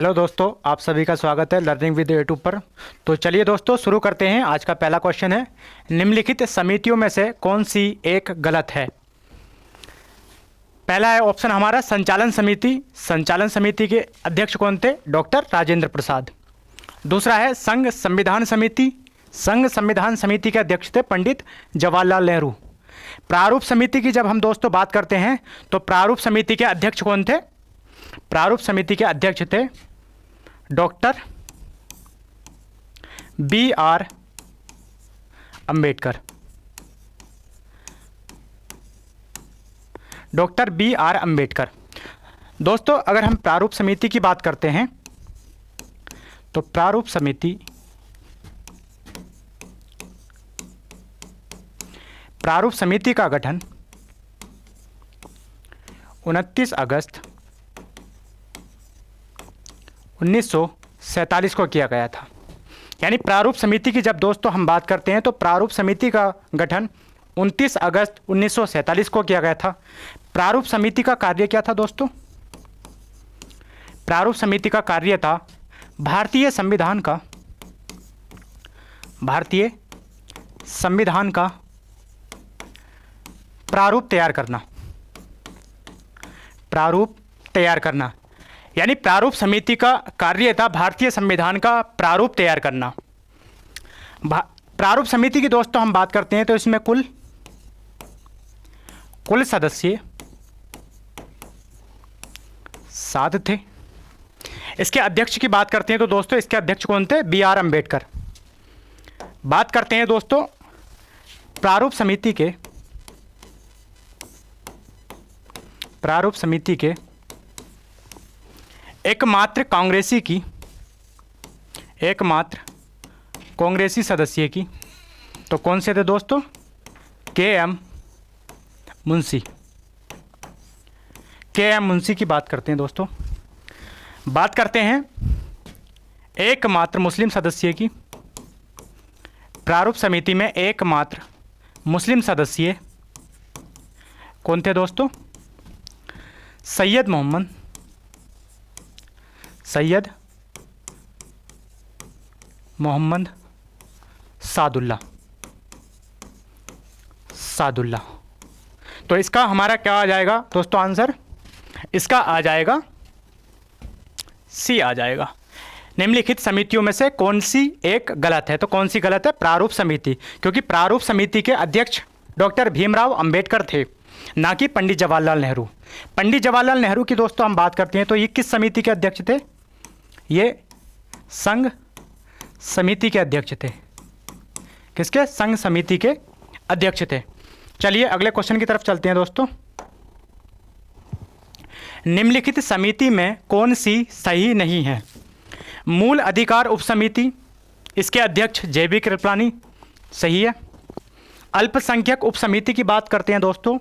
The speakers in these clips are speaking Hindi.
हेलो दोस्तों, आप सभी का स्वागत है लर्निंग विद यूट्यूब पर। तो चलिए दोस्तों शुरू करते हैं। आज का पहला क्वेश्चन है, निम्नलिखित समितियों में से कौन सी एक गलत है। पहला है ऑप्शन हमारा संचालन समिति। संचालन समिति के अध्यक्ष कौन थे? डॉक्टर राजेंद्र प्रसाद। दूसरा है संघ संविधान समिति। संघ संविधान समिति के अध्यक्ष थे पंडित जवाहरलाल नेहरू। प्रारूप समिति की जब हम दोस्तों बात करते हैं तो प्रारूप समिति के अध्यक्ष कौन थे? प्रारूप समिति के अध्यक्ष थे doctor B R Ambedkar. Doctor B R Ambedkar. दोस्तों अगर हम प्रारूप समिति की बात करते हैं तो प्रारूप समिति का गठन 29 अगस्त 1947 को किया गया था। यानी प्रारूप समिति की जब दोस्तों हम बात करते हैं तो प्रारूप समिति का गठन 29 अगस्त 1947 को किया गया था। प्रारूप समिति का कार्य क्या था दोस्तों? प्रारूप समिति का कार्य था भारतीय संविधान का प्रारूप तैयार करना। यानी प्रारूप समिति का कार्य था भारतीय संविधान का प्रारूप तैयार करना। प्रारूप समिति की दोस्तों हम बात करते हैं तो इसमें कुल सदस्य 7 थे। इसके अध्यक्ष की बात करते हैं तो दोस्तों इसके अध्यक्ष कौन थे? B R Ambedkar. बात करते हैं दोस्तों प्रारूप समिति के एकमात्र कांग्रेसी सदस्य की, तो कौन से थे दोस्तों? के एम मुंशी की बात करते हैं दोस्तों। बात करते हैं एकमात्र मुस्लिम सदस्य की। प्रारूप समिति में एकमात्र मुस्लिम सदस्य कौन थे दोस्तों? सैयद मोहम्मद सादुल्ला। तो इसका हमारा क्या आ जाएगा दोस्तों आंसर? इसका आ जाएगा सी आ जाएगा। निम्नलिखित समितियों में से कौन सी एक गलत है? तो कौन सी गलत है? प्रारूप समिति, क्योंकि प्रारूप समिति के अध्यक्ष डॉक्टर भीमराव अंबेडकर थे, ना कि पंडित जवाहरलाल नेहरू। पंडित जवाहरलाल नेहरू की दोस्तों हम बात करते हैं तो ये किस समिति के अध्यक्ष थे? ये संघ समिति के अध्यक्ष थे। किसके? संघ समिति के अध्यक्ष थे। चलिए अगले क्वेश्चन की तरफ चलते हैं दोस्तों। निम्नलिखित समिति में कौन सी सही नहीं है? मूल अधिकार उपसमिति, इसके अध्यक्ष जेबी कृपलानी, सही है। अल्पसंख्यक उपसमिति की बात करते हैं दोस्तों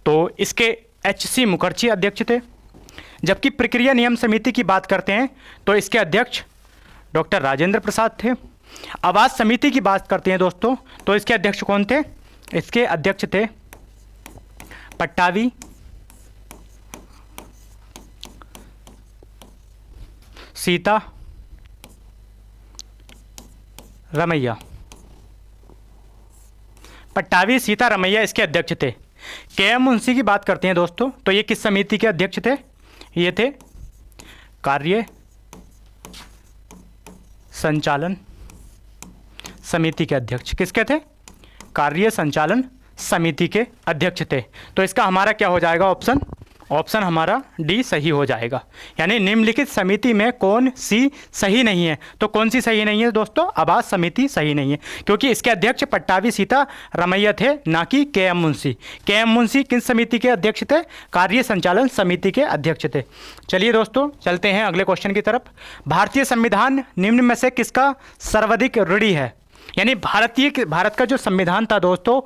तो इसके एच.सी. मुखर्जी अध्यक्ष थे। जबकि प्रक्रिया नियम समिति की बात करते हैं तो इसके अध्यक्ष डॉक्टर राजेंद्र प्रसाद थे। आवास समिति की बात करते हैं दोस्तों तो इसके अध्यक्ष कौन थे? इसके अध्यक्ष थे पट्टावी सीता रमैया। पट्टावी सीता रमैया इसके अध्यक्ष थे। के एम मुंशी की बात करते हैं दोस्तों तो ये किस समिति के अध्यक्ष थे? ये थे कार्य संचालन समिति के अध्यक्ष। किसके थे? कार्य संचालन समिति के अध्यक्ष थे। तो इसका हमारा क्या हो जाएगा? ऑप्शन हमारा डी सही हो जाएगा। यानी निम्नलिखित समिति में कौन सी सही नहीं है? तो कौन सी सही नहीं है दोस्तों? आवास समिति सही नहीं है, क्योंकि इसके अध्यक्ष पट्टावी सीता रमैया थे, ना कि के एम मुंशी। के एम मुंशी किस समिति के अध्यक्ष थे? कार्य संचालन समिति के अध्यक्ष थे। चलिए दोस्तों चलते हैं अगले क्वेश्चन की तरफ। भारतीय संविधान निम्न में से किसका सर्वाधिक ऋणी है? यानी भारत का जो संविधान था दोस्तों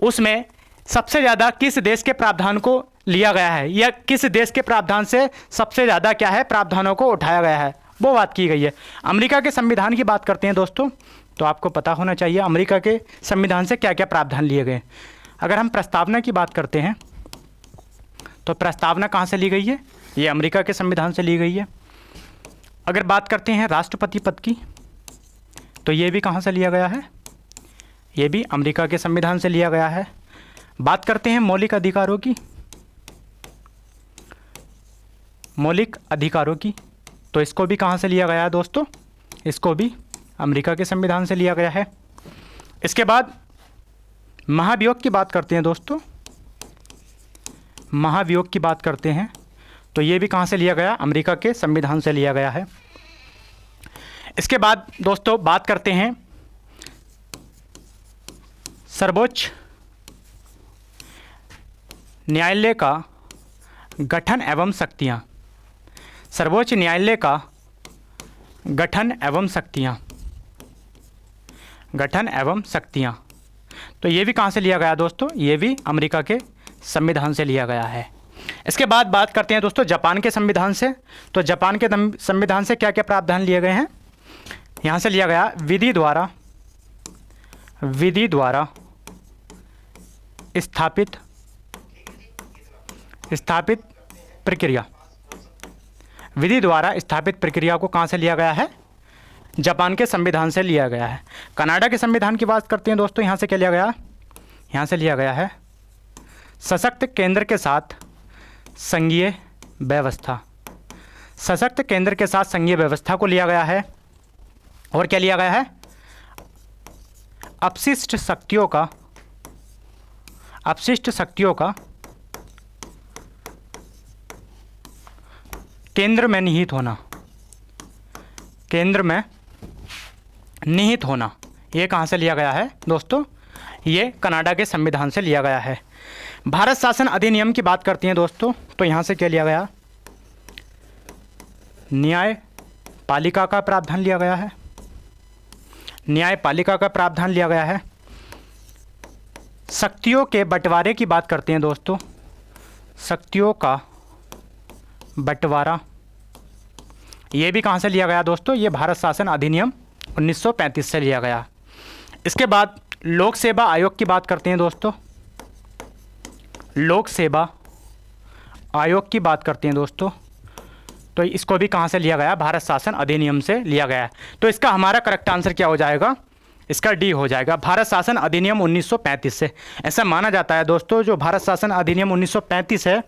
उसमें सबसे ज़्यादा किस देश के प्रावधान को लिया गया है, या किस देश के प्रावधान से सबसे ज़्यादा क्या है प्रावधानों को उठाया गया है, वो बात की गई है। अमेरिका के संविधान की बात करते हैं दोस्तों तो आपको पता होना चाहिए अमेरिका के संविधान से क्या क्या प्रावधान लिए गए। अगर हम प्रस्तावना की बात करते हैं तो प्रस्तावना कहाँ से ली गई है? ये अमेरिका के संविधान से ली गई है। अगर बात करते हैं राष्ट्रपति पद की, तो ये भी कहाँ से लिया गया है? ये भी अमेरिका के संविधान से लिया गया है। बात करते हैं मौलिक अधिकारों की, मौलिक अधिकारों की, तो इसको भी कहाँ से लिया गया है दोस्तों? इसको भी अमेरिका के संविधान से लिया गया है। इसके बाद महाभियोग की बात करते हैं दोस्तों, महाभियोग की बात करते हैं, तो ये भी कहाँ से लिया गया? अमेरिका के संविधान से लिया गया है। इसके बाद दोस्तों बात करते हैं सर्वोच्च न्यायालय का गठन एवं शक्तियाँ, सर्वोच्च न्यायालय का गठन एवं शक्तियाँ, गठन एवं शक्तियाँ, तो ये भी कहाँ से लिया गया दोस्तों? ये भी अमेरिका के संविधान से लिया गया है। इसके बाद बात करते हैं दोस्तों जापान के संविधान से, तो जापान के संविधान से क्या क्या प्रावधान लिए गए हैं? यहाँ से लिया गया विधि द्वारा स्थापित प्रक्रिया, विधि द्वारा स्थापित प्रक्रिया को कहाँ से लिया गया है? जापान के संविधान से लिया गया है। कनाडा के संविधान की बात करते हैं दोस्तों, यहाँ से क्या लिया गया? यहाँ से लिया गया है सशक्त केंद्र के साथ संघीय व्यवस्था, सशक्त केंद्र के साथ संघीय व्यवस्था को लिया गया है। और क्या लिया गया है? अपशिष्ट शक्तियों का केंद्र में निहित होना, केंद्र में निहित होना, ये कहाँ से लिया गया है दोस्तों? ये कनाडा के संविधान से लिया गया है। भारत शासन अधिनियम की बात करते हैं दोस्तों, तो यहाँ से क्या लिया गया? न्यायपालिका का प्रावधान लिया गया है, न्यायपालिका का प्रावधान लिया गया है। शक्तियों के बंटवारे की बात करते हैं दोस्तों, शक्तियों का बंटवारा, ये भी कहाँ से लिया गया दोस्तों? ये भारत शासन अधिनियम 1935 से लिया गया। इसके बाद लोक सेवा आयोग की बात करते हैं दोस्तों, लोक सेवा आयोग की बात करते हैं दोस्तों, तो इसको भी कहाँ से लिया गया? भारत शासन अधिनियम से लिया गया है। तो इसका हमारा करेक्ट आंसर क्या हो जाएगा? इसका डी हो जाएगा, भारत शासन अधिनियम 1935 से। ऐसा माना जाता है दोस्तों, जो भारत शासन अधिनियम 1935 है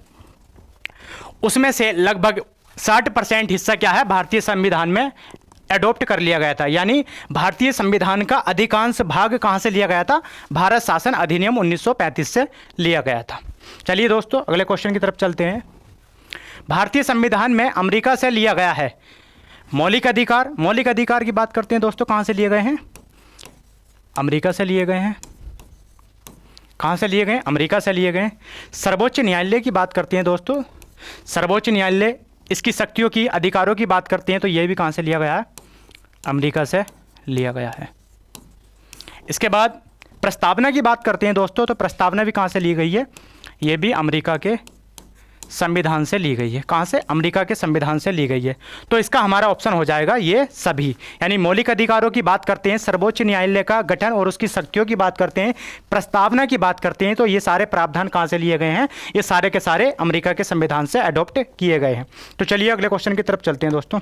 उसमें से लगभग 60% हिस्सा क्या है? भारतीय संविधान में एडॉप्ट कर लिया गया था, यानी भारतीय संविधान का अधिकांश भाग कहाँ से लिया गया था? भारत शासन अधिनियम 1935 से लिया गया था। चलिए दोस्तों अगले क्वेश्चन की तरफ चलते हैं। भारतीय संविधान में अमेरिका से लिया गया है मौलिक अधिकार, मौलिक अधिकार की बात करते हैं दोस्तों, कहाँ से लिए गए हैं? अमेरिका से लिए गए हैं। कहाँ से लिए गए? अमेरिका से लिए गए। सर्वोच्च न्यायालय की बात करते हैं दोस्तों, सर्वोच्च न्यायालय इसकी शक्तियों की, अधिकारों की बात करते हैं, तो ये भी कहाँ से लिया गया है? अमेरिका से लिया गया है। इसके बाद प्रस्तावना की बात करते हैं दोस्तों, तो प्रस्तावना भी कहाँ से ली गई है? ये भी अमेरिका के संविधान से ली गई है। कहाँ से? अमेरिका के संविधान से ली गई है। तो इसका हमारा ऑप्शन हो जाएगा ये सभी, यानी मौलिक अधिकारों की बात करते हैं, सर्वोच्च न्यायालय का गठन और उसकी शक्तियों की बात करते हैं, प्रस्तावना की बात करते हैं, तो ये सारे प्रावधान कहाँ से लिए गए हैं? ये सारे के सारे अमेरिका के संविधान से अडॉप्ट किए गए हैं। तो चलिए अगले क्वेश्चन की तरफ चलते हैं दोस्तों।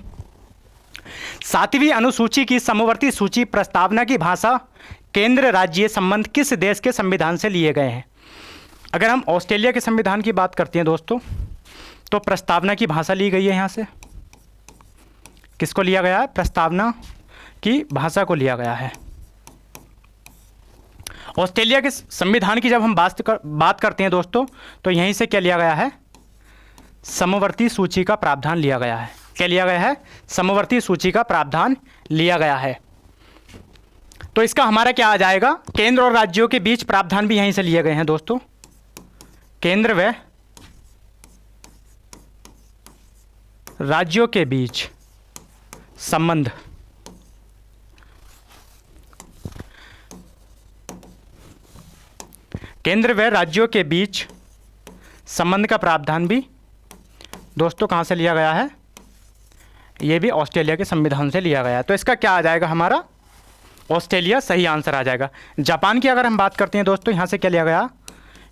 7वीं अनुसूची की समवर्ती सूची प्रस्तावना की भाषा केंद्र राज्य संबंध किस देश के संविधान से लिए गए हैं? अगर हम ऑस्ट्रेलिया के संविधान की बात करते हैं दोस्तों, तो प्रस्तावना की भाषा ली गई है। यहाँ से किसको लिया गया है? प्रस्तावना की भाषा को लिया गया है। ऑस्ट्रेलिया के संविधान की जब हम बात करते हैं दोस्तों, तो यहीं से क्या लिया गया है? समवर्ती सूची का प्रावधान लिया गया है। क्या लिया गया है? समवर्ती सूची का प्रावधान लिया गया है। तो इसका हमारा क्या आ जाएगा? केंद्र और राज्यों के बीच प्रावधान भी यहीं से लिए गए हैं दोस्तों। केंद्र व राज्यों के बीच संबंध, केंद्र व राज्यों के बीच संबंध का प्रावधान भी दोस्तों कहाँ से लिया गया है? ये भी ऑस्ट्रेलिया के संविधान से लिया गया है। तो इसका क्या आ जाएगा हमारा? ऑस्ट्रेलिया सही आंसर आ जाएगा। जापान की अगर हम बात करते हैं दोस्तों, यहाँ से क्या लिया गया?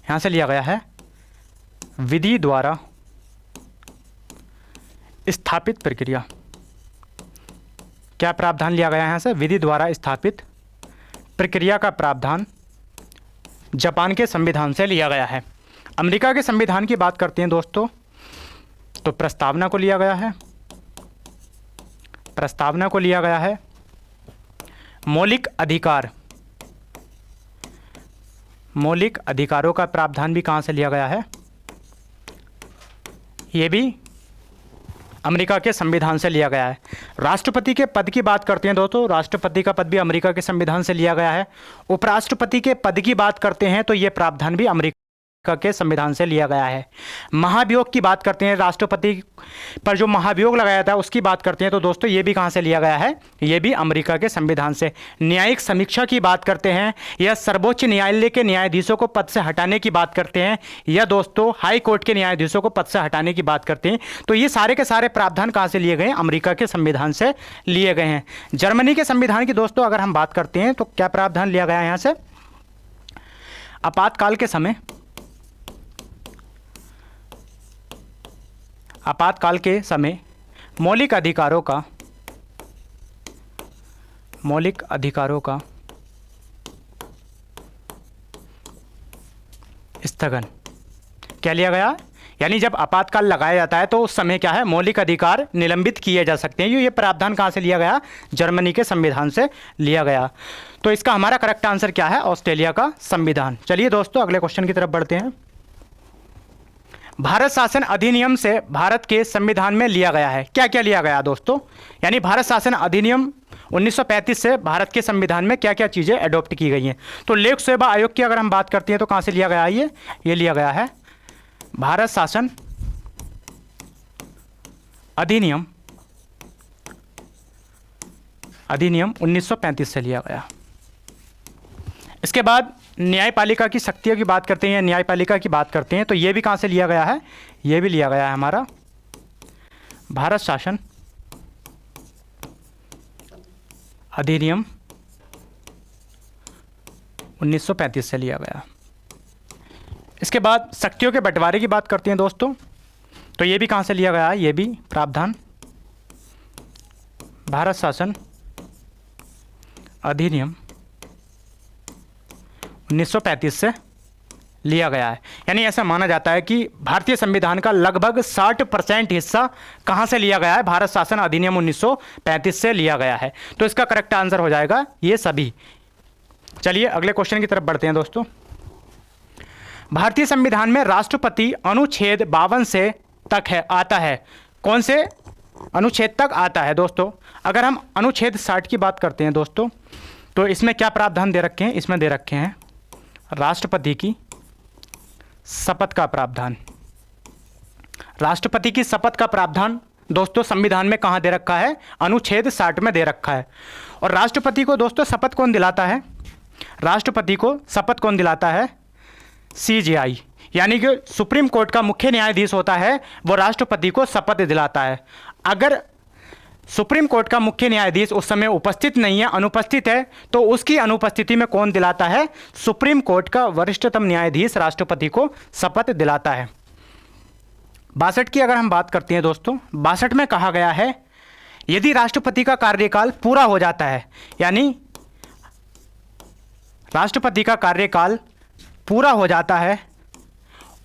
यहाँ से लिया गया है विधि द्वारा स्थापित प्रक्रिया, क्या प्रावधान लिया गया है यहाँ से? विधि द्वारा स्थापित प्रक्रिया का प्रावधान जापान के संविधान से लिया गया है। अमेरिका के संविधान की बात करते हैं दोस्तों, तो प्रस्तावना को लिया गया है, प्रस्तावना को लिया गया है। मौलिक अधिकार, मौलिक अधिकारों का प्रावधान भी कहाँ से लिया गया है? ये भी अमेरिका के संविधान से लिया गया है। राष्ट्रपति के पद की बात करते हैं दोस्तों, राष्ट्रपति का पद भी अमेरिका के संविधान से लिया गया है। उपराष्ट्रपति के पद की बात करते हैं तो ये प्रावधान भी अमेरिका के संविधान से लिया गया है। महाभियोग की बात करते हैं, राष्ट्रपति पर जो महाभियोग लगाया था उसकी बात करते हैं तो दोस्तों ये भी कहाँ से लिया गया है? ये भी अमेरिका के संविधान से। न्यायिक समीक्षा की बात करते हैं या सर्वोच्च न्यायालय के न्यायाधीशों को पद से हटाने की बात करते हैं या दोस्तों हाई कोर्ट के न्यायाधीशों को पद से हटाने की बात करते हैं, तो ये सारे के सारे प्रावधान कहाँ से लिए गए हैं? अमेरिका के संविधान से लिए गए हैं। जर्मनी के संविधान की दोस्तों अगर हम बात करते हैं तो क्या प्रावधान लिया गया है यहाँ से? आपातकाल के समय, आपातकाल के समय मौलिक अधिकारों का स्थगन क्या लिया गया? यानी जब आपातकाल लगाया जाता है तो उस समय क्या है? मौलिक अधिकार निलंबित किए जा सकते हैं। ये प्रावधान कहाँ से लिया गया? जर्मनी के संविधान से लिया गया। तो इसका हमारा करेक्ट आंसर क्या है? ऑस्ट्रेलिया का संविधान। चलिए दोस्तों अगले क्वेश्चन की तरफ बढ़ते हैं। भारत शासन अधिनियम से भारत के संविधान में लिया गया है। क्या क्या लिया गया दोस्तों? यानी भारत शासन अधिनियम 1935 से भारत के संविधान में क्या क्या चीज़ें अडॉप्ट की गई हैं। तो लोक सेवा आयोग की अगर हम बात करते हैं तो कहाँ से लिया गया है? ये लिया गया है भारत शासन अधिनियम 1935 से लिया गया। इसके बाद न्यायपालिका की शक्तियों की बात करते हैं, न्यायपालिका की बात करते हैं तो ये भी कहाँ से लिया गया है? ये भी लिया गया है हमारा भारत शासन अधिनियम 1935 से लिया गया। इसके बाद शक्तियों के बंटवारे की बात करते हैं दोस्तों, तो ये भी कहाँ से लिया गया है? ये भी प्रावधान भारत शासन अधिनियम 1935 से लिया गया है। यानी ऐसा माना जाता है कि भारतीय संविधान का लगभग 60% हिस्सा कहाँ से लिया गया है? भारत शासन अधिनियम 1935 से लिया गया है। तो इसका करेक्ट आंसर हो जाएगा ये सभी। चलिए अगले क्वेश्चन की तरफ बढ़ते हैं दोस्तों। भारतीय संविधान में राष्ट्रपति अनुच्छेद 52 से तक है आता है। कौन से अनुच्छेद तक आता है दोस्तों? अगर हम अनुच्छेद 60 की बात करते हैं दोस्तों तो इसमें क्या प्रावधान दे रखे हैं? इसमें दे रखे हैं राष्ट्रपति की शपथ का प्रावधान। राष्ट्रपति की शपथ का प्रावधान दोस्तों संविधान में कहाँ दे रखा है? अनुच्छेद 60 में दे रखा है। और राष्ट्रपति को दोस्तों शपथ कौन दिलाता है? राष्ट्रपति को शपथ कौन दिलाता है? CJI, यानी कि सुप्रीम कोर्ट का मुख्य न्यायाधीश होता है, वो राष्ट्रपति को शपथ दिलाता है। अगर सुप्रीम कोर्ट का मुख्य न्यायाधीश उस समय उपस्थित नहीं है, अनुपस्थित है, तो उसकी अनुपस्थिति में कौन दिलाता है? सुप्रीम कोर्ट का वरिष्ठतम न्यायाधीश राष्ट्रपति को शपथ दिलाता है। 62 की अगर हम बात करते हैं दोस्तों, 62 में कहा गया है यदि राष्ट्रपति का कार्यकाल पूरा हो जाता है, यानी राष्ट्रपति का कार्यकाल पूरा हो जाता है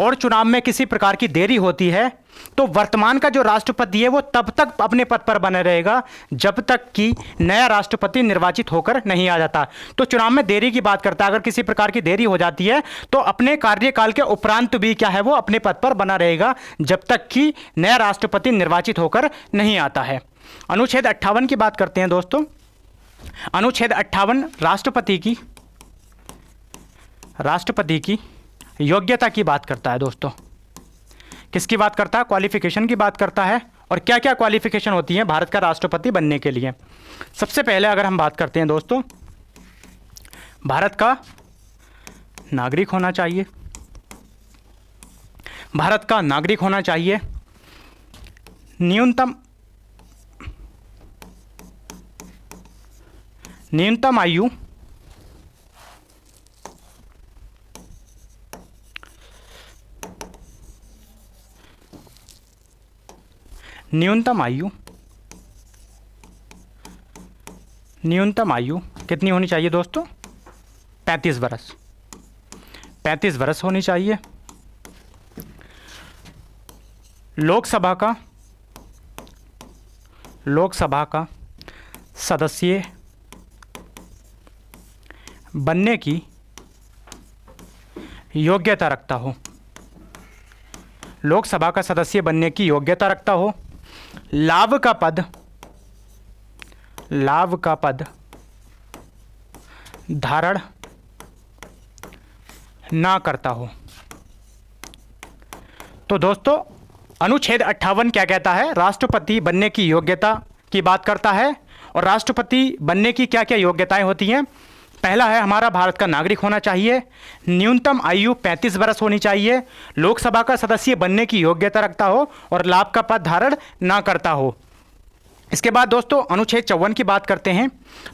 और चुनाव में किसी प्रकार की देरी होती है तो वर्तमान का जो राष्ट्रपति है वो तब तक अपने पद पर बने रहेगा जब तक कि नया राष्ट्रपति निर्वाचित होकर नहीं आ जाता। तो चुनाव में देरी की बात करता है, अगर किसी प्रकार की देरी हो जाती है तो अपने कार्यकाल के उपरांत भी क्या है वो अपने पद पर बना रहेगा जब तक कि नया राष्ट्रपति निर्वाचित होकर नहीं आता है। अनुच्छेद 58 की बात करते हैं दोस्तों। अनुच्छेद 58 राष्ट्रपति की योग्यता की बात करता है दोस्तों। किसकी बात करता है? क्वालिफिकेशन की बात करता है। और क्या क्या क्वालिफिकेशन होती है भारत का राष्ट्रपति बनने के लिए? सबसे पहले अगर हम बात करते हैं दोस्तों, भारत का नागरिक होना चाहिए, भारत का नागरिक होना चाहिए, न्यूनतम आयु 18 न्यूनतम आयु कितनी होनी चाहिए दोस्तों? 35 वर्ष। 35 वर्ष होनी चाहिए। लोकसभा का सदस्य बनने की योग्यता रखता हो। लोकसभा का सदस्य बनने की योग्यता रखता हो। लाभ का पद धारण ना करता हो। तो दोस्तों अनुच्छेद 58 क्या कहता है? राष्ट्रपति बनने की योग्यता की बात करता है। और राष्ट्रपति बनने की क्या क्या योग्यताएं होती हैं? पहला है हमारा भारत का नागरिक होना चाहिए, न्यूनतम आयु 35 वर्ष होनी चाहिए, लोकसभा का सदस्य बनने की योग्यता रखता हो और लाभ का पद धारण ना करता हो। इसके बाद दोस्तों अनुच्छेद 54 की बात करते हैं।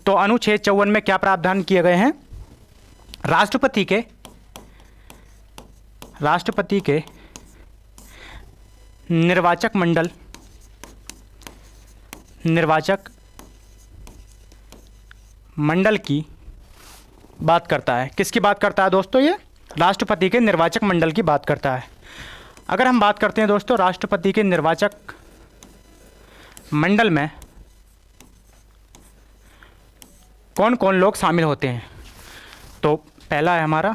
तो अनुच्छेद 54 में क्या प्रावधान किए गए हैं? राष्ट्रपति के निर्वाचक मंडल की बात करता है। किसकी बात करता है दोस्तों? ये राष्ट्रपति के निर्वाचक मंडल की बात करता है। अगर हम बात करते हैं दोस्तों राष्ट्रपति के निर्वाचक मंडल में कौन कौन लोग शामिल होते हैं, तो पहला है हमारा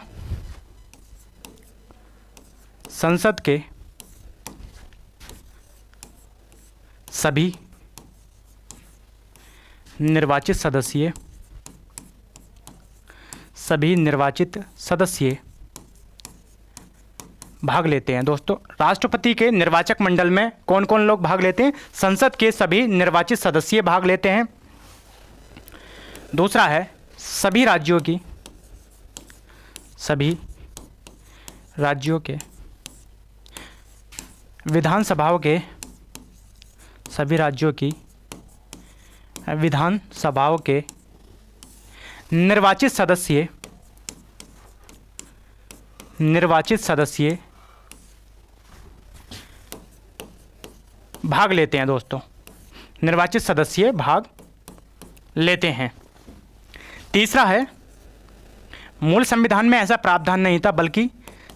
संसद के सभी निर्वाचित सदस्य भाग लेते हैं। दोस्तों राष्ट्रपति के निर्वाचक मंडल में कौन कौन लोग भाग लेते हैं? संसद के सभी निर्वाचित सदस्य भाग लेते हैं। दूसरा है सभी राज्यों के विधानसभाओं के निर्वाचित सदस्य भाग लेते हैं। दोस्तों निर्वाचित सदस्य भाग लेते हैं। तीसरा है मूल संविधान में ऐसा प्रावधान नहीं था, बल्कि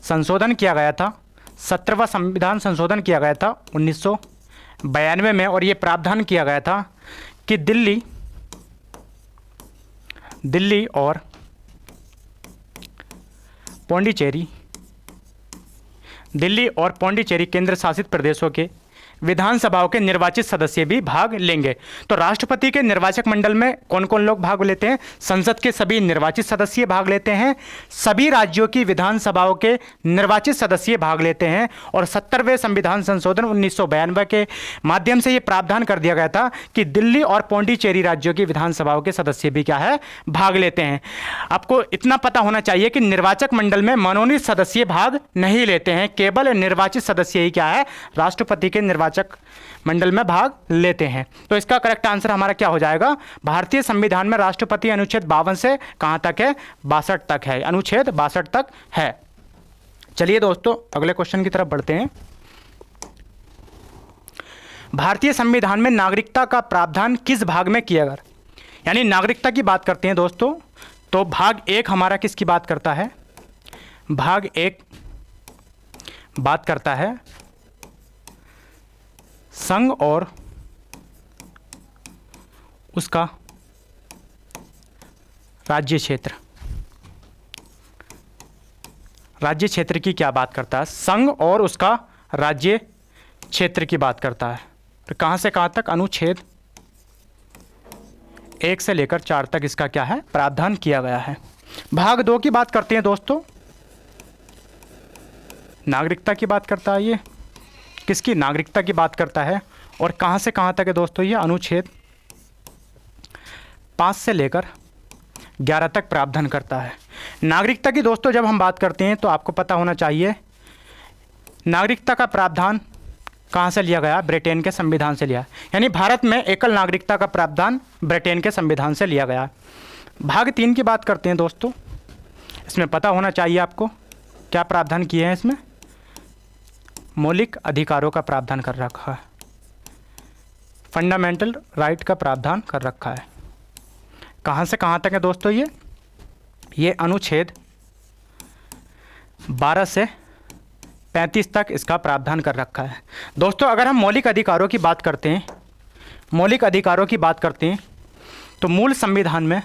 संशोधन किया गया था। 17वां संविधान संशोधन किया गया था 1992 में, और ये प्रावधान किया गया था कि दिल्ली और पौंडीचेरी केंद्र शासित प्रदेशों के विधानसभाओं के निर्वाचित सदस्य भी भाग लेंगे। तो राष्ट्रपति के निर्वाचक मंडल में कौन कौन लोग भाग लेते हैं? संसद के सभी निर्वाचित सदस्य भाग लेते हैं, सभी राज्यों की विधानसभाओं के निर्वाचित सदस्य भाग लेते हैं, और 70वें संविधान संशोधन 1992 के माध्यम से ये प्रावधान कर दिया गया था कि दिल्ली और पौंडीचेरी राज्यों की विधानसभाओं के सदस्य भी क्या है? भाग लेते हैं। आपको इतना पता होना चाहिए कि निर्वाचक मंडल में मनोनीत सदस्य भाग नहीं लेते हैं, केवल निर्वाचित सदस्य ही क्या है? राष्ट्रपति के निर्वाचक मंडल में भाग लेते हैं। तो इसका करेक्ट आंसर हमारा क्या हो जाएगा? भारतीय संविधान में राष्ट्रपति अनुच्छेद 52 से कहां तक है? 62 तक है। अनुच्छेद 62 तक है। चलिए दोस्तों अगले क्वेश्चन की तरफ बढ़ते हैं। भारतीय संविधान में नागरिकता का प्रावधान किस भाग में किया गया? यानी नागरिकता की बात करते हैं दोस्तों, तो भाग 1 हमारा किसकी बात करता है? भाग 1 बात करता है संघ और उसका राज्य क्षेत्र की क्या बात करता है? संघ और उसका राज्य क्षेत्र की बात करता है। तो कहां से कहां तक? अनुच्छेद 1 से लेकर 4 तक इसका क्या है? प्रावधान किया गया है। भाग 2 की बात करते हैं दोस्तों, नागरिकता की बात करता है। ये किसकी? नागरिकता की बात करता है। और कहां से कहां तक है दोस्तों? ये अनुच्छेद 5 से लेकर 11 तक प्रावधान करता है। नागरिकता की दोस्तों जब हम बात करते हैं तो आपको पता होना चाहिए नागरिकता का प्रावधान कहां से लिया गया? ब्रिटेन के संविधान से लिया। यानी भारत में एकल नागरिकता का प्रावधान ब्रिटेन के संविधान से लिया गया। भाग 3 की बात करते हैं दोस्तों, इसमें पता होना चाहिए आपको क्या प्रावधान किए हैं। इसमें मौलिक अधिकारों का प्रावधान कर रखा है, फंडामेंटल राइट का प्रावधान कर रखा है। कहाँ से कहाँ तक है दोस्तों? ये अनुच्छेद 12 से 35 तक इसका प्रावधान कर रखा है। दोस्तों अगर हम मौलिक अधिकारों की बात करते हैं, मौलिक अधिकारों की बात करते हैं, तो मूल संविधान में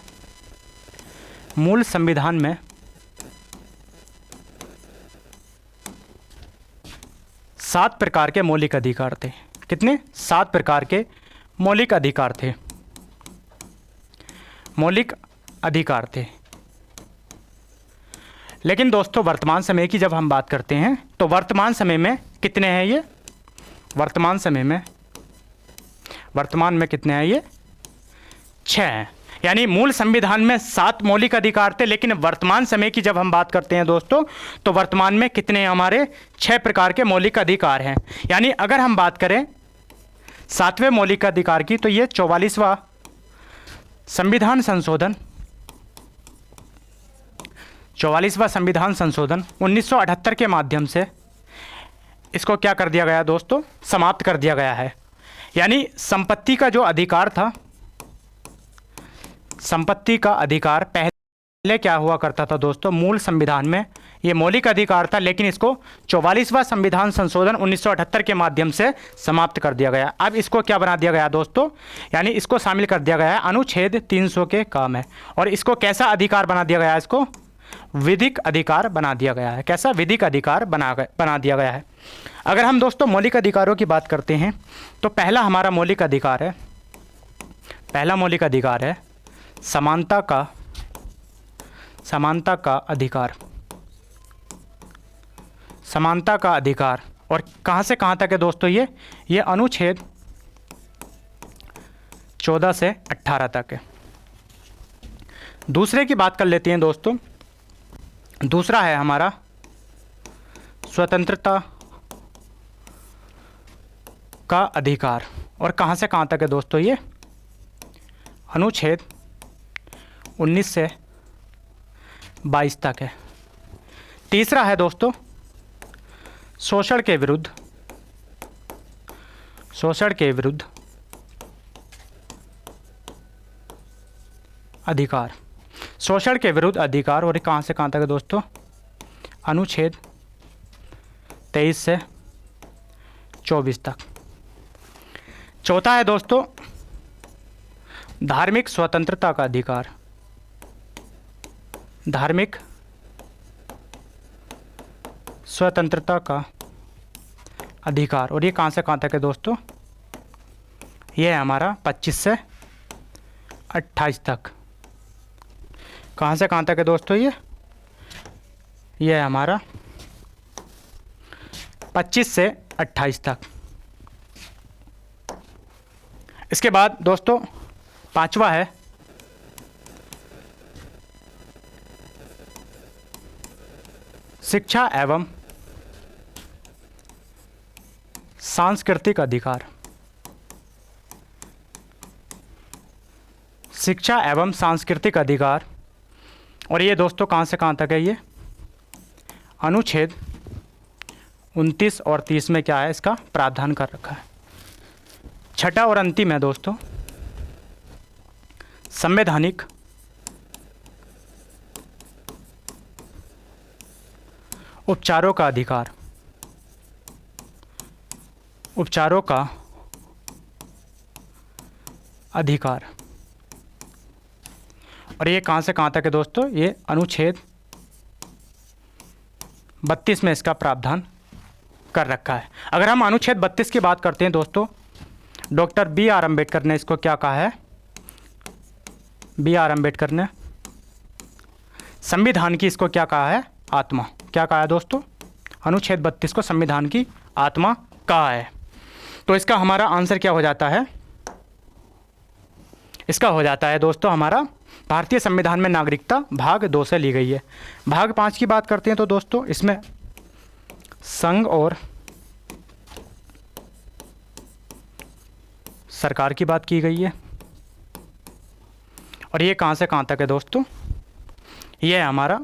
7 प्रकार के मौलिक अधिकार थे। कितने? 7 प्रकार के मौलिक अधिकार थे। मौलिक अधिकार थे। लेकिन दोस्तों वर्तमान समय की जब हम बात करते हैं तो वर्तमान समय में कितने हैं ये? वर्तमान में कितने हैं ये? 6 हैं। यानी मूल संविधान में 7 मौलिक अधिकार थे, लेकिन वर्तमान समय की जब हम बात करते हैं दोस्तों तो वर्तमान में कितने हमारे 6 प्रकार के मौलिक अधिकार हैं। यानी अगर हम बात करें 7वें मौलिक अधिकार की तो ये 44वां संविधान संशोधन 1978 के माध्यम से इसको क्या कर दिया गया दोस्तों? समाप्त कर दिया गया है। यानी संपत्ति का जो अधिकार था, संपत्ति का अधिकार पहले क्या हुआ करता था दोस्तों? मूल संविधान में ये मौलिक अधिकार था, लेकिन इसको 44वां संविधान संशोधन 1978 के माध्यम से समाप्त कर दिया गया। अब इसको क्या बना दिया गया दोस्तों? यानी इसको शामिल कर दिया गया है अनुच्छेद 300 के काम है। और इसको कैसा अधिकार बना दिया गया है? इसको विधिक अधिकार बना दिया गया है। कैसा? विधिक अधिकार बना दिया गया है। अगर हम दोस्तों मौलिक अधिकारों की बात करते हैं तो पहला हमारा मौलिक अधिकार है, समानता का अधिकार। समानता का अधिकार और कहाँ से कहाँ तक है दोस्तों? ये अनुच्छेद 14 से 18 तक है। दूसरे की बात कर लेते हैं दोस्तों। दूसरा है हमारा स्वतंत्रता का अधिकार और कहाँ से कहाँ तक है दोस्तों? ये अनुच्छेद 19 से 22 तक है। तीसरा है दोस्तों शोषण के विरुद्ध अधिकार। शोषण के विरुद्ध अधिकार और कहाँ से कहाँ तक है दोस्तों? अनुच्छेद 23 से 24 तक। चौथा है दोस्तों धार्मिक स्वतंत्रता का अधिकार। धार्मिक स्वतंत्रता का अधिकार और ये कहाँ से कहाँ तक है दोस्तों? ये है हमारा 25 से 28 तक। कहाँ से कहाँ तक है दोस्तों? ये है हमारा 25 से 28 तक। इसके बाद दोस्तों पांचवा है शिक्षा एवं सांस्कृतिक अधिकार। शिक्षा एवं सांस्कृतिक अधिकार और ये दोस्तों कहाँ से कहाँ तक है? ये अनुच्छेद 29 और 30 में क्या है? इसका प्रावधान कर रखा है। छठा और अंतिम है दोस्तों संवैधानिक उपचारों का अधिकार। उपचारों का अधिकार और ये कहाँ से कहाँ तक है दोस्तों? ये अनुच्छेद 32 में इसका प्रावधान कर रखा है। अगर हम अनुच्छेद 32 की बात करते हैं दोस्तों, डॉक्टर B.R. अम्बेडकर ने इसको क्या कहा है? B.R. अम्बेडकर ने संविधान की इसको क्या कहा है? आत्मा। क्या कहा है दोस्तों? अनुच्छेद 32 को संविधान की आत्मा कहा है। तो इसका हमारा आंसर क्या हो जाता है? इसका हो जाता है दोस्तों हमारा भारतीय संविधान में नागरिकता भाग 2 से ली गई है। भाग 5 की बात करते हैं तो दोस्तों इसमें संघ और सरकार की बात की गई है और ये कहाँ से कहाँ तक है दोस्तों? ये है हमारा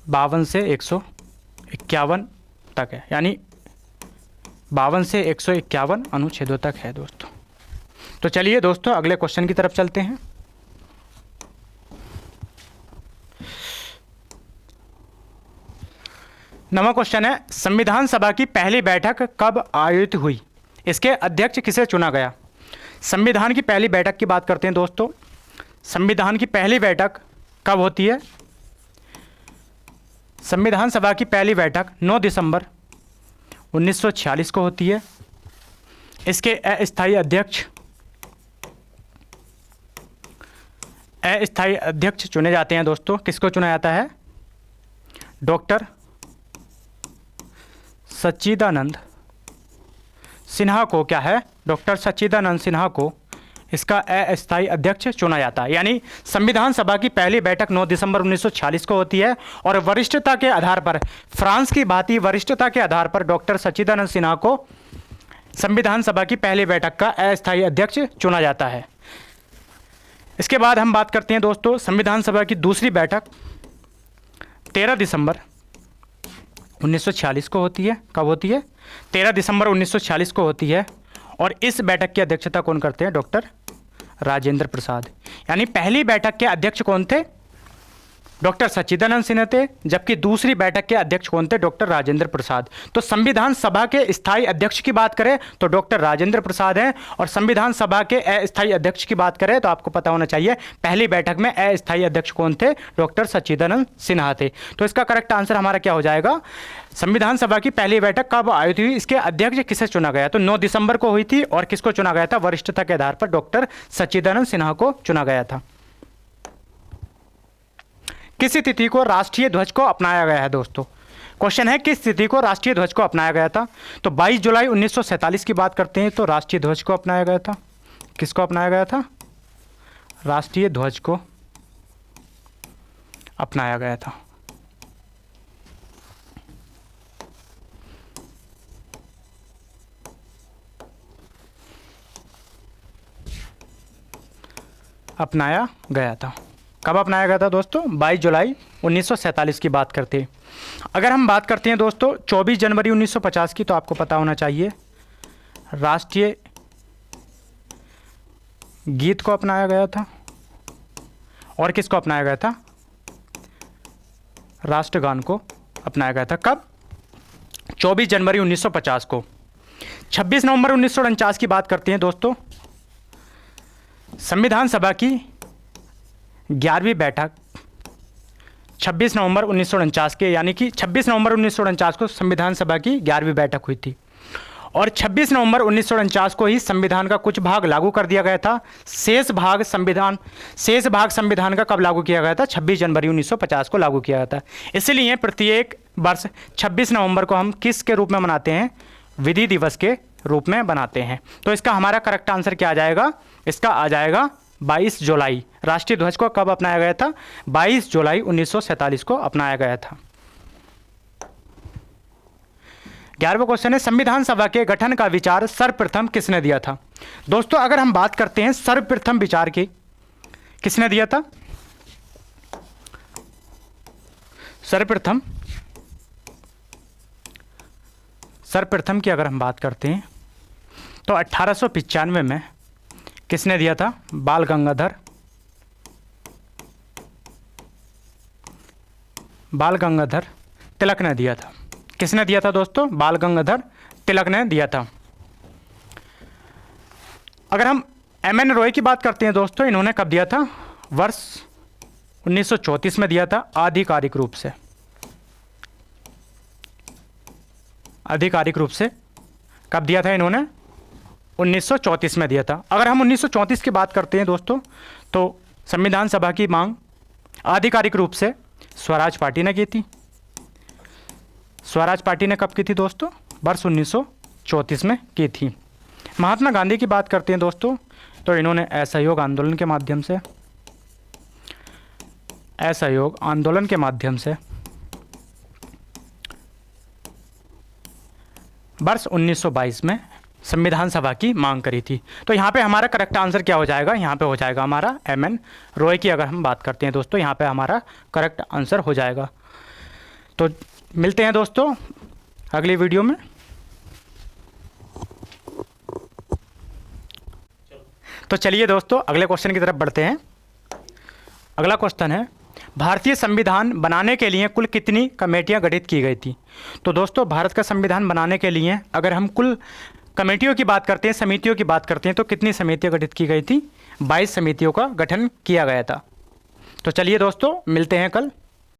52 से 151 तक है, यानी 52 से 151 अनुच्छेदों तक है दोस्तों। तो चलिए दोस्तों अगले क्वेश्चन की तरफ चलते हैं। नवा क्वेश्चन है, संविधान सभा की पहली बैठक कब आयोजित हुई? इसके अध्यक्ष किसे चुना गया? संविधान की पहली बैठक की बात करते हैं दोस्तों। संविधान की पहली बैठक कब होती है? संविधान सभा की पहली बैठक 9 दिसंबर 1946 को होती है। इसके अस्थायी अध्यक्ष चुने जाते हैं दोस्तों। किसको चुना जाता है? डॉक्टर सच्चिदानंद सिन्हा को क्या है? डॉक्टर सच्चिदानंद सिन्हा को इसका अस्थायी अध्यक्ष चुना जाता है। यानी संविधान सभा की पहली बैठक 9 दिसंबर 1946 को होती है और वरिष्ठता के आधार पर, फ्रांस की भांति वरिष्ठता के आधार पर डॉक्टर सच्चिदानंद सिन्हा को संविधान सभा की पहली बैठक का अस्थायी अध्यक्ष चुना जाता है। इसके बाद हम बात करते हैं दोस्तों संविधान सभा की दूसरी बैठक 13 दिसंबर 1946 को होती है। कब होती है? 13 दिसंबर 1946 को होती है और इस बैठक की अध्यक्षता कौन करते हैं? डॉक्टर राजेंद्र प्रसाद। यानी पहली बैठक के अध्यक्ष कौन थे? डॉक्टर सच्चिदानंद सिन्हा थे, जबकि दूसरी बैठक के अध्यक्ष कौन थे? डॉक्टर राजेंद्र प्रसाद। तो संविधान सभा के स्थायी अध्यक्ष की बात करें तो डॉक्टर राजेंद्र प्रसाद हैं और संविधान सभा के अस्थायी अध्यक्ष की बात करें तो आपको पता होना चाहिए पहली बैठक में अस्थायी अध्यक्ष कौन थे? डॉक्टर सच्चिदानंद सिन्हा थे। तो इसका करेक्ट आंसर हमारा क्या हो जाएगा? संविधान सभा की पहली बैठक कब आयोजित हुई? इसके अध्यक्ष किसे चुना गया? तो 9 दिसंबर को हुई थी और किसको चुना गया था? वरिष्ठता के आधार पर डॉक्टर सच्चिदानंद सिन्हा को चुना गया था। किस तिथि को राष्ट्रीय ध्वज को अपनाया गया है दोस्तों? क्वेश्चन है किस तिथि को राष्ट्रीय ध्वज को अपनाया गया था? तो 22 जुलाई 1947 की बात करते हैं तो राष्ट्रीय ध्वज को अपनाया गया था। किसको अपनाया गया था? राष्ट्रीय ध्वज को अपनाया गया था। अपनाया गया था। कब अपनाया गया था दोस्तों? 22 जुलाई 1947 की बात करते हैं। अगर हम बात करते हैं दोस्तों 24 जनवरी 1950 की तो आपको पता होना चाहिए राष्ट्रीय गीत को अपनाया गया था। और किसको अपनाया गया था? राष्ट्रगान को अपनाया गया था। कब? 24 जनवरी 1950 को। 26 नवंबर 1949 की बात करते हैं दोस्तों। संविधान सभा की 11वीं बैठक 26 नवंबर 1949 के, यानी कि 26 नवंबर 1949 को संविधान सभा की 11वीं बैठक हुई थी और 26 नवंबर 1949 को ही संविधान का कुछ भाग लागू कर दिया गया था। शेष भाग संविधान का कब लागू किया गया था? 26 जनवरी 1950 को लागू किया गया था। इसलिए प्रत्येक वर्ष 26 नवंबर को हम किस के रूप में मनाते हैं? विधि दिवस के रूप में बनाते हैं। तो इसका हमारा करेक्ट आंसर क्या आ जाएगा? इसका आ जाएगा 22 जुलाई। राष्ट्रीय ध्वज को कब अपनाया गया था? 22 जुलाई 1947 को अपनाया गया था। 11वां क्वेश्चन है संविधान सभा के गठन का विचार सर्वप्रथम किसने दिया था? दोस्तों अगर हम बात करते हैं सर्वप्रथम विचार की, किसने दिया था? सर्वप्रथम की अगर हम बात करते हैं तो 1895 में किसने दिया था? बाल गंगाधर तिलक ने दिया था। किसने दिया था दोस्तों? बाल गंगाधर तिलक ने दिया था। अगर हम एम.एन. रॉय की बात करते हैं दोस्तों, इन्होंने कब दिया था? वर्ष 1934 में दिया था आधिकारिक रूप से। आधिकारिक रूप से कब दिया था इन्होंने? 1934 में दिया था। अगर हम 1934 की बात करते हैं दोस्तों तो संविधान सभा की मांग आधिकारिक रूप से स्वराज पार्टी ने की थी। स्वराज पार्टी ने कब की थी दोस्तों? वर्ष 1934 में की थी। महात्मा गांधी की बात करते हैं दोस्तों तो इन्होंने असहयोग आंदोलन के माध्यम से वर्ष 1922 में संविधान सभा की मांग करी थी। तो यहाँ पे हमारा करेक्ट आंसर क्या हो जाएगा? यहाँ पे हो जाएगा हमारा एम.एन. रॉय की अगर हम बात करते हैं दोस्तों, यहाँ पे हमारा करेक्ट आंसर हो जाएगा। तो मिलते हैं दोस्तों अगली वीडियो में। तो चलिए दोस्तों अगले क्वेश्चन की तरफ बढ़ते हैं। अगला क्वेश्चन है, भारतीय संविधान बनाने के लिए कुल कितनी कमेटियां गठित की गई थी? तो दोस्तों भारत का संविधान बनाने के लिए अगर हम कुल कमेटियों की बात करते हैं, समितियों की बात करते हैं, तो कितनी समितियां गठित की गई थी? 22 समितियों का गठन किया गया था। तो चलिए दोस्तों मिलते हैं कल।